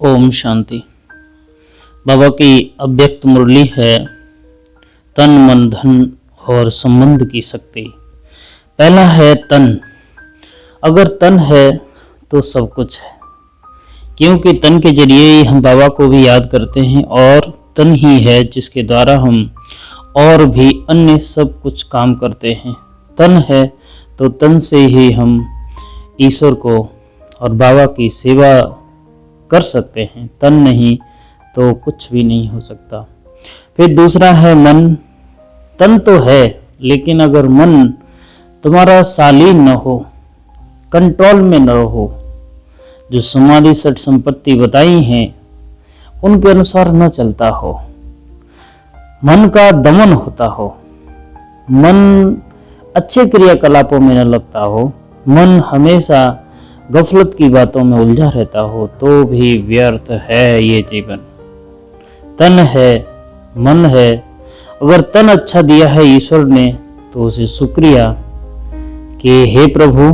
ओम शांति। बाबा की अव्यक्त मुरली है तन मन धन और संबंध की शक्ति। पहला है तन। अगर तन है तो सब कुछ है, क्योंकि तन के जरिए ही हम बाबा को भी याद करते हैं और तन ही है जिसके द्वारा हम और भी अन्य सब कुछ काम करते हैं। तन है तो तन से ही हम ईश्वर को और बाबा की सेवा कर सकते हैं, तन नहीं तो कुछ भी नहीं हो सकता। फिर दूसरा है मन। तन तो है लेकिन अगर मन तुम्हारा शालीन न हो, कंट्रोल में न हो, जो समाधि सठ संपत्ति बताई हैं उनके अनुसार न चलता हो, मन का दमन होता हो, मन अच्छे क्रियाकलापों में न लगता हो, मन हमेशा गफलत की बातों में उलझा रहता हो, तो भी व्यर्थ है ये जीवन। तन है, मन है। अगर तन अच्छा दिया है ईश्वर ने तो उसे शुक्रिया कि हे प्रभु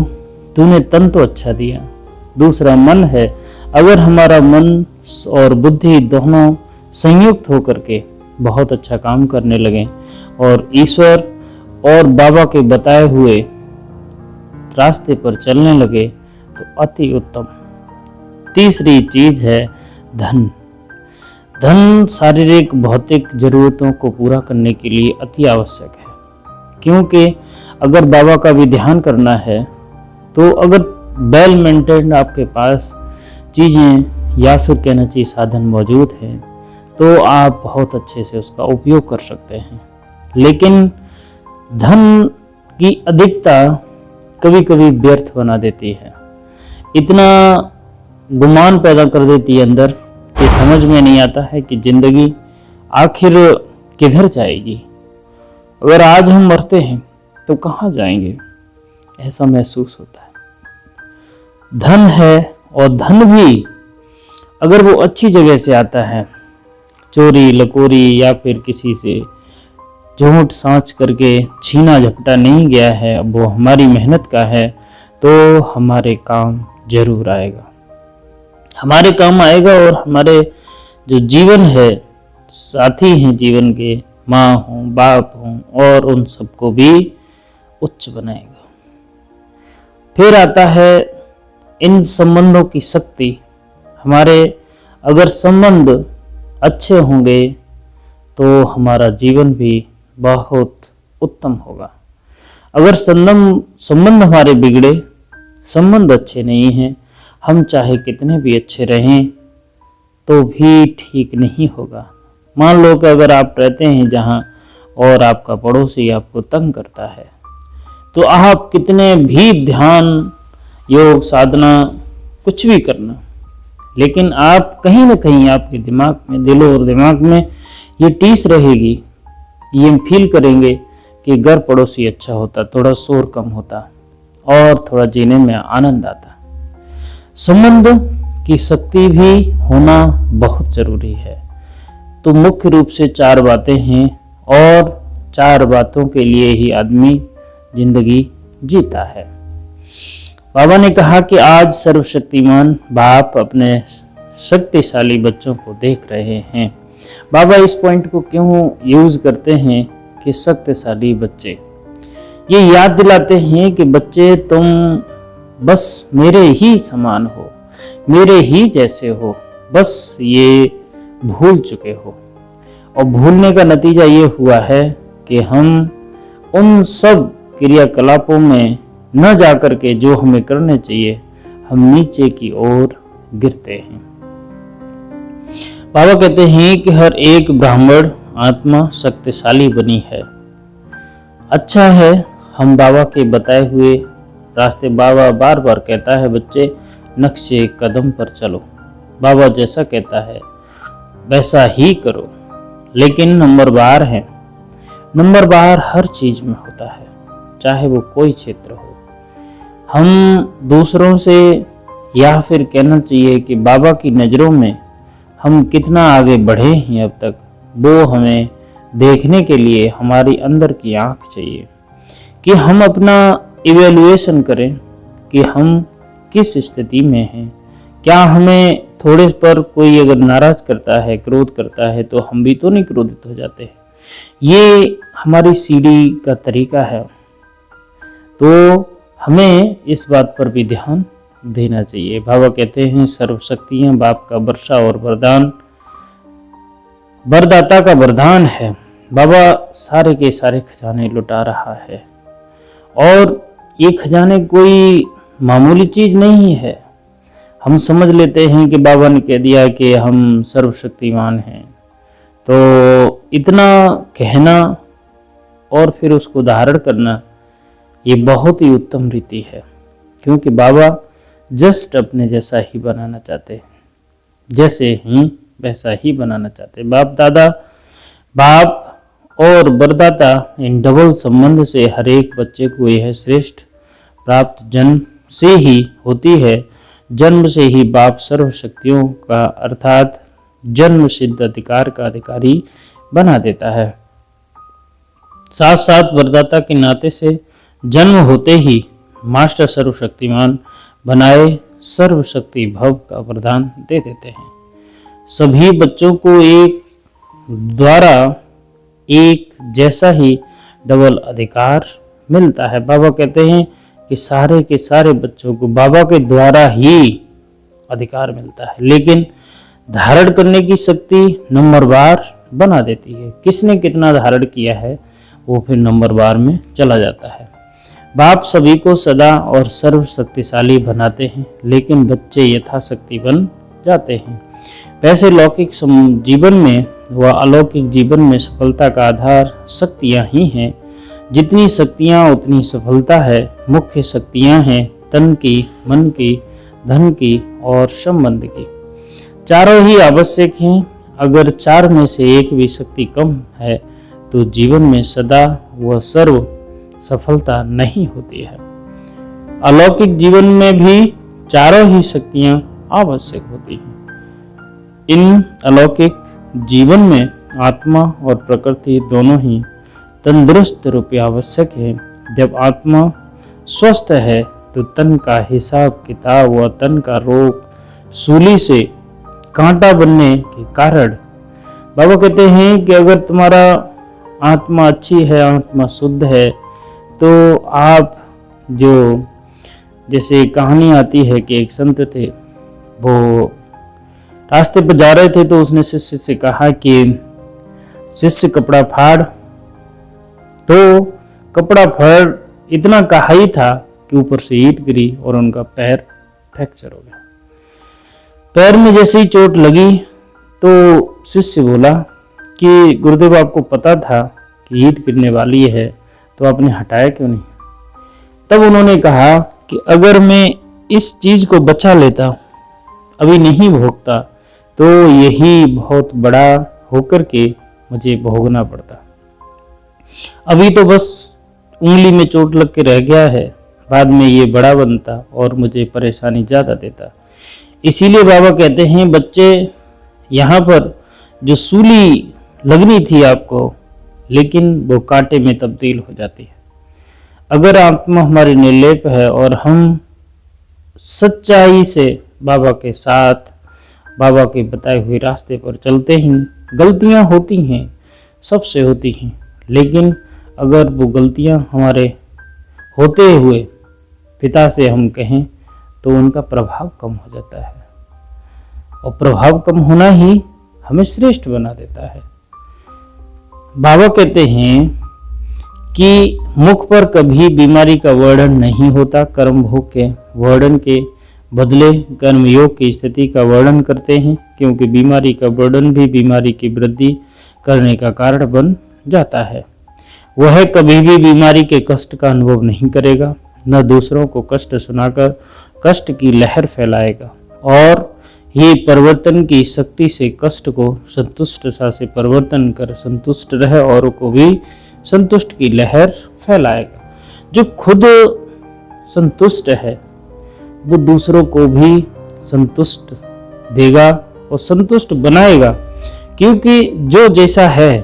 तूने तन तो अच्छा दिया। दूसरा मन है। अगर हमारा मन और बुद्धि दोनों संयुक्त होकर के बहुत अच्छा काम करने लगे और ईश्वर और बाबा के बताए हुए रास्ते पर चलने लगे तो अति उत्तम। तीसरी चीज है धन। धन शारीरिक भौतिक जरूरतों को पूरा करने के लिए अति आवश्यक है, क्योंकि अगर बाबा का भी ध्यान करना है तो अगर वेल मेंटेन्ड आपके पास चीजें या फिर कहना चाहिए साधन मौजूद है तो आप बहुत अच्छे से उसका उपयोग कर सकते हैं। लेकिन धन की अधिकता कभी कभी व्यर्थ बना देती है, इतना गुमान पैदा कर देती है अंदर कि समझ में नहीं आता है कि जिंदगी आखिर किधर जाएगी। अगर आज हम मरते हैं तो कहाँ जाएंगे, ऐसा महसूस होता है। धन है और धन भी अगर वो अच्छी जगह से आता है, चोरी लकोरी या फिर किसी से झूठ सांच करके छीना झपटा नहीं गया है, अब वो हमारी मेहनत का है, तो हमारे काम जरूर आएगा, हमारे काम आएगा और हमारे जो जीवन है, साथी हैं जीवन के, माँ हो बाप हो, और उन सबको भी उच्च बनाएगा। फिर आता है इन संबंधों की शक्ति। हमारे अगर संबंध अच्छे होंगे तो हमारा जीवन भी बहुत उत्तम होगा। अगर संबंध हमारे बिगड़े, संबंध अच्छे नहीं हैं, हम चाहे कितने भी अच्छे रहें तो भी ठीक नहीं होगा। मान लो कि अगर आप रहते हैं जहां और आपका पड़ोसी आपको तंग करता है तो आप कितने भी ध्यान योग साधना कुछ भी करना, लेकिन आप कहीं ना कहीं आपके दिमाग में, दिलो और दिमाग में ये टीस रहेगी, ये फील करेंगे कि घर पड़ोसी अच्छा होता, थोड़ा शोर कम होता और थोड़ा जीने में आनंद आता। संबंध की शक्ति भी होना बहुत जरूरी है। तो मुख्य रूप से 4 बातें हैं और 4 बातों के लिए ही आदमी जिंदगी जीता है। बाबा ने कहा कि आज सर्वशक्तिमान बाप अपने शक्तिशाली बच्चों को देख रहे हैं। बाबा इस पॉइंट को क्यों यूज करते हैं कि शक्तिशाली बच्चे, ये याद दिलाते हैं कि बच्चे तुम बस मेरे ही समान हो, मेरे ही जैसे हो, बस ये भूल चुके हो। और भूलने का नतीजा ये हुआ है कि हम उन सब क्रियाकलापों में न जाकर के जो हमें करने चाहिए, हम नीचे की ओर गिरते हैं। बाबा कहते हैं कि हर एक ब्राह्मण आत्मा शक्तिशाली बनी है। अच्छा है हम बाबा के बताए हुए रास्ते, बाबा बार बार कहता है बच्चे नक्शे कदम पर चलो, बाबा जैसा कहता है वैसा ही करो। लेकिन नंबर बार है, नंबर बार हर चीज में होता है, चाहे वो कोई क्षेत्र हो। हम दूसरों से या फिर कहना चाहिए कि बाबा की नज़रों में हम कितना आगे बढ़े हैं अब तक, वो हमें देखने के लिए हमारी अंदर की आंख चाहिए कि हम अपना इवैल्यूएशन करें कि हम किस स्थिति में हैं, क्या हमें थोड़े पर कोई अगर नाराज करता है, क्रोध करता है, तो हम भी तो नहीं क्रोधित हो जाते हैं। ये हमारी सीढ़ी का तरीका है। तो हमें इस बात पर भी ध्यान देना चाहिए। बाबा कहते हैं सर्वशक्तियां बाप का वर्षा और वरदान, वरदाता का वरदान है। बाबा सारे के सारे खजाने लुटा रहा है और ये खजाने कोई मामूली चीज नहीं है। हम समझ लेते हैं कि बाबा ने कह दिया कि हम सर्वशक्तिमान हैं, तो इतना कहना और फिर उसको धारण करना ये बहुत ही उत्तम रीति है, क्योंकि बाबा जस्ट अपने जैसा ही बनाना चाहते हैं, जैसे ही वैसा ही बनाना चाहते हैं। बाप दादा, बाप और वरदाता इन डबल संबंध से हर एक बच्चे को यह श्रेष्ठ प्राप्त जन्म से ही होती है। जन्म से ही बाप सर्व शक्तियों का अर्थात जन्म सिद्ध अधिकार का अधिकारी बना देता है। साथ साथ वरदाता के नाते से जन्म होते ही मास्टर सर्वशक्तिमान बनाए सर्वशक्ति भव का वरदान दे देते हैं। सभी बच्चों को एक द्वारा एक जैसा ही डबल अधिकार मिलता है। बाबा कहते हैं कि सारे के सारे बच्चों को बाबा के द्वारा ही अधिकार मिलता है, लेकिन धारण करने की शक्ति नंबरवार बना देती है। किसने कितना धारण किया है वो फिर नंबरवार में चला जाता है। बाप सभी को सदा और सर्वशक्तिशाली बनाते हैं, लेकिन बच्चे यथाशक्ति बन जाते हैं। वैसे लौकिक जीवन में व अलौकिक जीवन में सफलता का आधार शक्तियाँ ही हैं। जितनी शक्तियाँ उतनी सफलता है। मुख्य शक्तियाँ हैं तन की, मन की, धन की और संबंध की। चारों ही आवश्यक हैं। अगर चार में से एक भी शक्ति कम है तो जीवन में सदा व सर्व सफलता नहीं होती है। अलौकिक जीवन में भी चारों ही शक्तियां आवश्यक होती हैं। इन अलौकिक जीवन में आत्मा और प्रकृति दोनों ही तंदुरुस्त रूप आवश्यक है। जब आत्मा स्वस्थ है तो तन का हिसाब किताब व तन का रोग सूली से कांटा बनने के कारण, बाबा कहते हैं कि अगर तुम्हारा आत्मा अच्छी है, आत्मा शुद्ध है, तो आप जो जैसे कहानी आती है कि एक संत थे, वो रास्ते पर जा रहे थे तो उसने शिष्य से कहा कि शिष्य कपड़ा फाड़, तो कपड़ा फाड़ इतना कहा ही था कि ऊपर से ईंट गिरी और उनका पैर फ्रैक्चर हो गया। पैर में जैसे ही चोट लगी तो शिष्य बोला कि गुरुदेव आपको पता था कि ईंट गिरने वाली है तो आपने हटाया क्यों नहीं? तब उन्होंने कहा कि अगर मैं इस चीज को बचा लेता, अभी नहीं भोगता, तो यही बहुत बड़ा होकर के मुझे भोगना पड़ता। अभी तो बस उंगली में चोट लग के रह गया है, बाद में ये बड़ा बनता और मुझे परेशानी ज्यादा देता। इसीलिए बाबा कहते हैं बच्चे, यहाँ पर जो सूली लगनी थी आपको, लेकिन वो कांटे में तब्दील हो जाती है। अगर आत्मा हमारी निर्लेप है और हम सच्चाई से बाबा के साथ, बाबा के बताए हुए रास्ते पर चलते हैं, गलतियां होती हैं, सबसे होती हैं, लेकिन अगर वो गलतियां हमारे होते हुए पिता से हम कहें तो उनका प्रभाव कम हो जाता है, और प्रभाव कम होना ही हमें श्रेष्ठ बना देता है। बाबा कहते हैं कि मुख पर कभी बीमारी का वर्णन नहीं होता। कर्म भोग के वर्णन के बदले कर्मयोग की स्थिति का वर्णन करते हैं, क्योंकि बीमारी का वर्णन भी बीमारी की वृद्धि करने का कारण बन जाता है। वह कभी भी बीमारी के कष्ट का अनुभव नहीं करेगा, न दूसरों को कष्ट सुनाकर कष्ट की लहर फैलाएगा, और ये परिवर्तन की शक्ति से कष्ट को संतुष्टता से परिवर्तन कर संतुष्ट रहे औरों को भी संतुष्ट की लहर फैलाएगा। जो खुद संतुष्ट है वो दूसरों को भी संतुष्ट देगा और संतुष्ट बनाएगा, क्योंकि जो जैसा है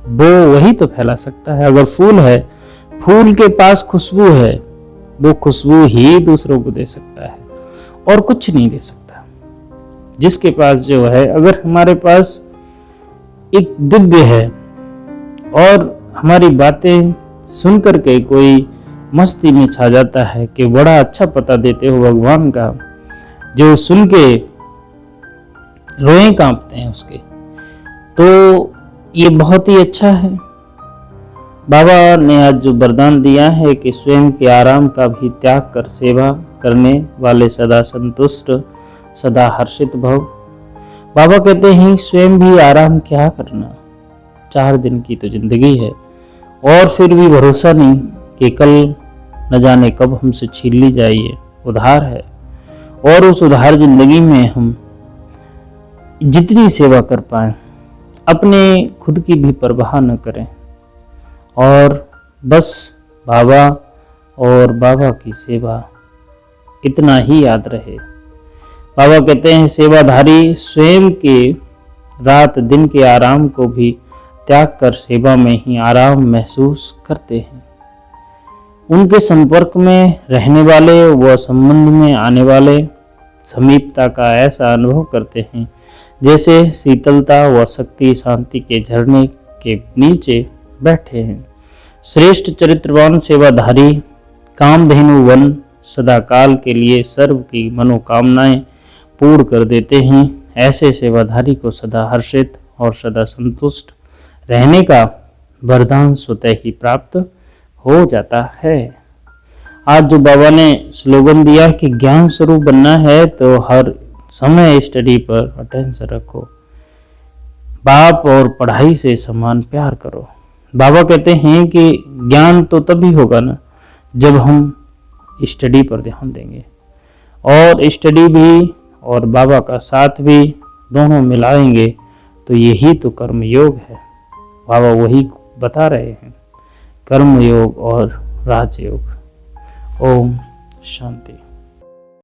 वो वही तो फैला सकता है। अगर फूल है, फूल के पास खुशबू है, वो खुशबू ही दूसरों को दे सकता है और कुछ नहीं दे सकता। जिसके पास जो है, अगर हमारे पास एक दिव्य है और हमारी बातें सुन करके कोई मस्ती में छा जाता है कि बड़ा अच्छा पता देते हो भगवान का, जो सुन के रोएं कांपते हैं उसके, तो ये बहुत ही अच्छा है। बाबा ने आज जो वरदान दिया है कि स्वयं के आराम का भी त्याग कर सेवा करने वाले सदा संतुष्ट, सदा हर्षित भव। बाबा कहते हैं स्वयं भी आराम क्या करना, 4 दिन की तो जिंदगी है और फिर भी भरोसा नहीं कि कल न जाने कब हमसे छीन ली जाइए। उधार है और उस उधार जिंदगी में हम जितनी सेवा कर पाए, अपने खुद की भी परवाह न करें और बस बाबा और बाबा की सेवा, इतना ही याद रहे। बाबा कहते हैं सेवाधारी स्वयं के रात दिन के आराम को भी त्याग कर सेवा में ही आराम महसूस करते हैं। उनके संपर्क में रहने वाले व संबंध में आने वाले समीपता का ऐसा अनुभव करते हैं जैसे शीतलता व शक्ति शांति के झरने के नीचे बैठे हैं। श्रेष्ठ चरित्रवान सेवाधारी कामधेनु वन सदा काल के लिए सर्व की मनोकामनाएं पूर्ण कर देते हैं। ऐसे सेवाधारी को सदा हर्षित और सदा संतुष्ट रहने का वरदान स्वतः ही प्राप्त हो जाता है। आज जो बाबा ने स्लोगन दिया कि ज्ञान स्वरूप बनना है तो हर समय स्टडी पर अटेंशन रखो, बाप और पढ़ाई से समान प्यार करो। बाबा कहते हैं कि ज्ञान तो तभी होगा ना जब हम स्टडी पर ध्यान देंगे, और स्टडी भी और बाबा का साथ भी दोनों मिलाएंगे तो यही तो कर्म योग है। बाबा वही बता रहे हैं, कर्म योग और राजयोग। ओम शांति।